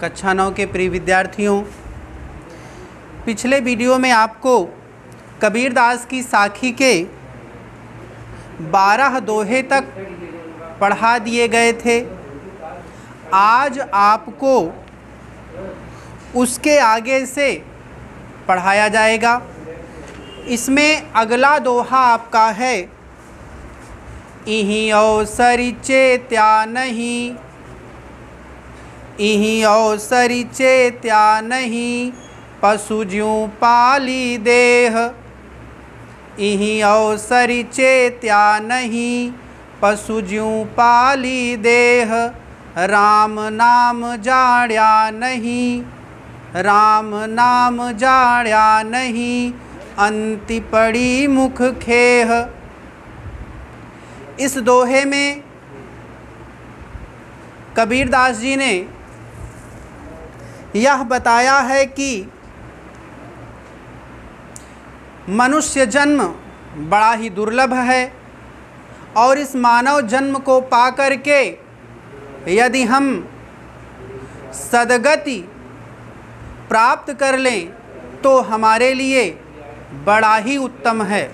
कक्षा 9 के प्रिय विद्यार्थियों, पिछले वीडियो में आपको कबीरदास की साखी के 12 दोहे तक पढ़ा दिए गए थे। आज आपको उसके आगे से पढ़ाया जाएगा। इसमें अगला दोहा आपका है, इहीं अवसरि चेत्या नहीं, इहीं अवसरि चेत्या नहीं, पशु ज्यों पाली देह। इहीं अवसरि चेत्या नहीं, पशु ज्यों पाली देह। राम नाम जाण्या नहीं, राम नाम जाण्या नहीं, अंति पड़ी मुख खेह। इस दोहे में कबीरदास जी ने यह बताया है कि मनुष्य जन्म बड़ा ही दुर्लभ है और इस मानव जन्म को पाकर के यदि हम सद्गति प्राप्त कर लें तो हमारे लिए बड़ा ही उत्तम है।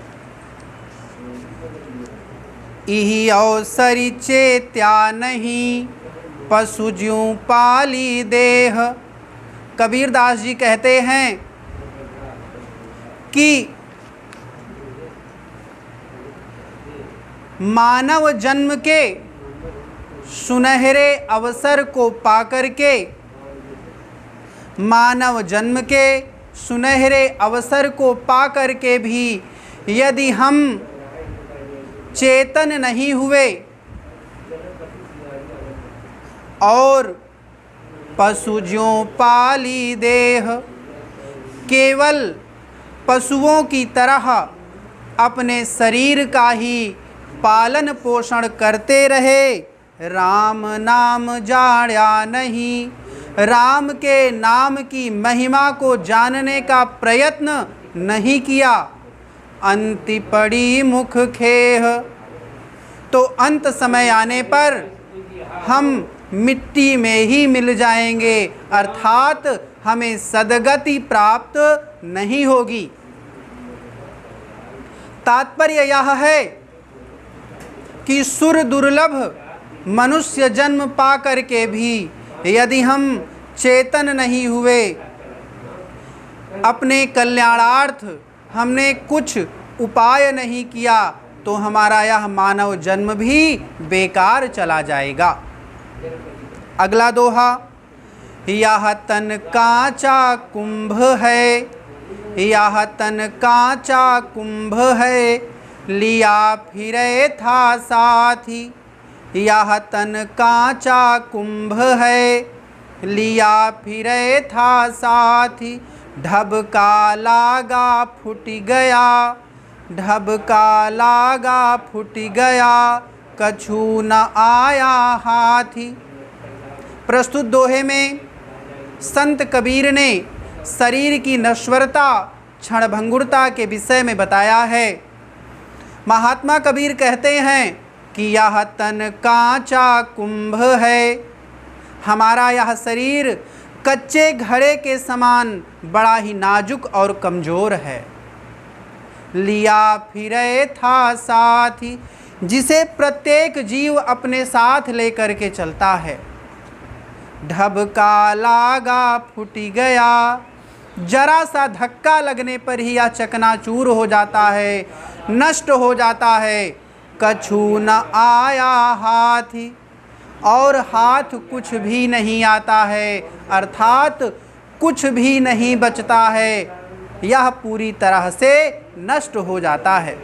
इहीं अवसरि चेत्या नहीं, पशु ज्यों पाली देह। कबीरदास जी कहते हैं कि मानव जन्म के सुनहरे अवसर को पाकर के, मानव जन्म के सुनहरे अवसर को पाकर के भी यदि हम चेतन नहीं हुए और पशु ज्यों पाली देह, केवल पशुओं की तरह अपने शरीर का ही पालन पोषण करते रहे, राम नाम जाण्या नहीं, राम के नाम की महिमा को जानने का प्रयत्न नहीं किया, अंति पड़ी मुख खेह। तो अंत समय आने पर हम मिट्टी में ही मिल जाएंगे, अर्थात हमें सद्गति प्राप्त नहीं होगी। तात्पर्य यह है कि सुर दुर्लभ मनुष्य जन्म पा कर के भी यदि हम चेतन नहीं हुए, अपने कल्याणार्थ हमने कुछ उपाय नहीं किया, तो हमारा यह मानव जन्म भी बेकार चला जाएगा। अगला दोहा, यह तन कांचा कुंभ है, यह तन कांचा कुंभ है, लिया फिरे था साथी। यह तन कांचा कुंभ है, लिया फिरे था साथी। ढबका लागा फूट गया, ढबका लागा फूट गया, कछु न आया हाथी। प्रस्तुत दोहे में संत कबीर ने शरीर की नश्वरता, क्षणभंगुरता के विषय में बताया है। महात्मा कबीर कहते हैं कि यह तन कांचा कुंभ है, हमारा यह शरीर कच्चे घड़े के समान बड़ा ही नाजुक और कमज़ोर है। लिया फिरे था साथी, जिसे प्रत्येक जीव अपने साथ लेकर के चलता है। ढबका लागा फूट गया, जरा सा धक्का लगने पर ही यह चकनाचूर हो जाता है, नष्ट हो जाता है। कछु न आया हाथी, और हाथ कुछ भी नहीं आता है, अर्थात कुछ भी नहीं बचता है, यह पूरी तरह से नष्ट हो जाता है।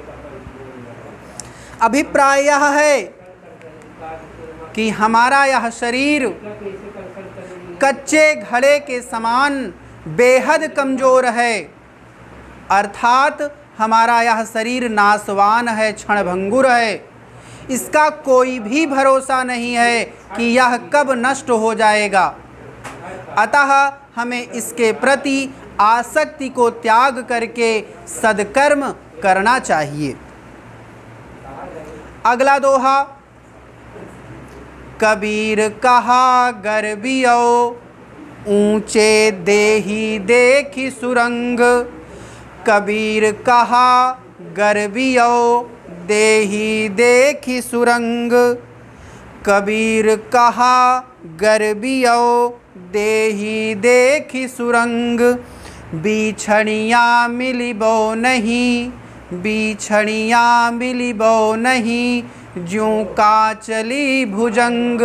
अभिप्राय यह है कि हमारा यह शरीर कच्चे घड़े के समान बेहद कमज़ोर है, अर्थात हमारा यह शरीर नाशवान है, क्षणभंगुर है। इसका कोई भी भरोसा नहीं है कि यह कब नष्ट हो जाएगा। अतः हमें इसके प्रति आसक्ति को त्याग करके सद्कर्म करना चाहिए। अगला दोहा, कबीर कहा गर्बियो, ऊंचे देही देखी सुरंग, कबीर कहा गर्वियो देही देखी सुरंग। कबीर कहा गर्वियो देही देखी सुरंग। बीछड़िया मिलिबो नहीं, बीछड़िया मिलिबो नहीं, ज्यों का चली भुजंग,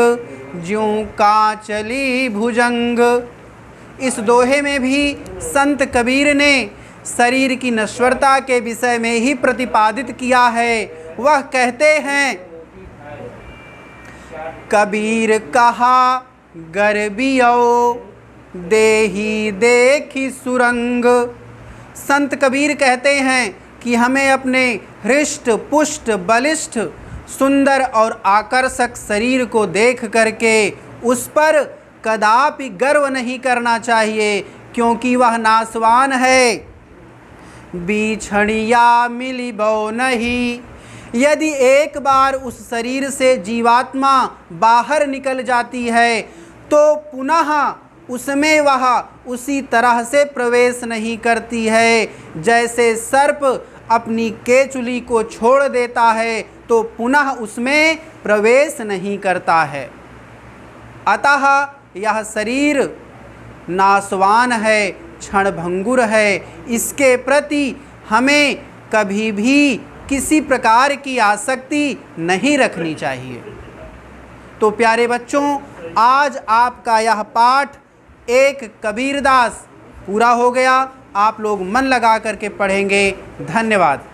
ज्यों का चली भुजंग। इस दोहे में भी संत कबीर ने शरीर की नश्वरता के विषय में ही प्रतिपादित किया है। वह कहते हैं, कबीर कहा गर्वियो देही देखी सुरंग। संत कबीर कहते हैं कि हमें अपने हृष्ट पुष्ट बलिष्ठ सुंदर और आकर्षक शरीर को देख करके उस पर कदापि गर्व नहीं करना चाहिए, क्योंकि वह नाशवान है। बीछड़िया मिलिबो नहीं, यदि एक बार उस शरीर से जीवात्मा बाहर निकल जाती है तो पुनः उसमें वह उसी तरह से प्रवेश नहीं करती है। जैसे सर्प अपनी केचुली को छोड़ देता है तो पुनः उसमें प्रवेश नहीं करता है। अतः यह शरीर नाशवान है, क्षणभंगुर है। इसके प्रति हमें कभी भी किसी प्रकार की आसक्ति नहीं रखनी चाहिए। तो प्यारे बच्चों, आज आपका यह पाठ एक कबीरदास पूरा हो गया। आप लोग मन लगा करके पढ़ेंगे। धन्यवाद।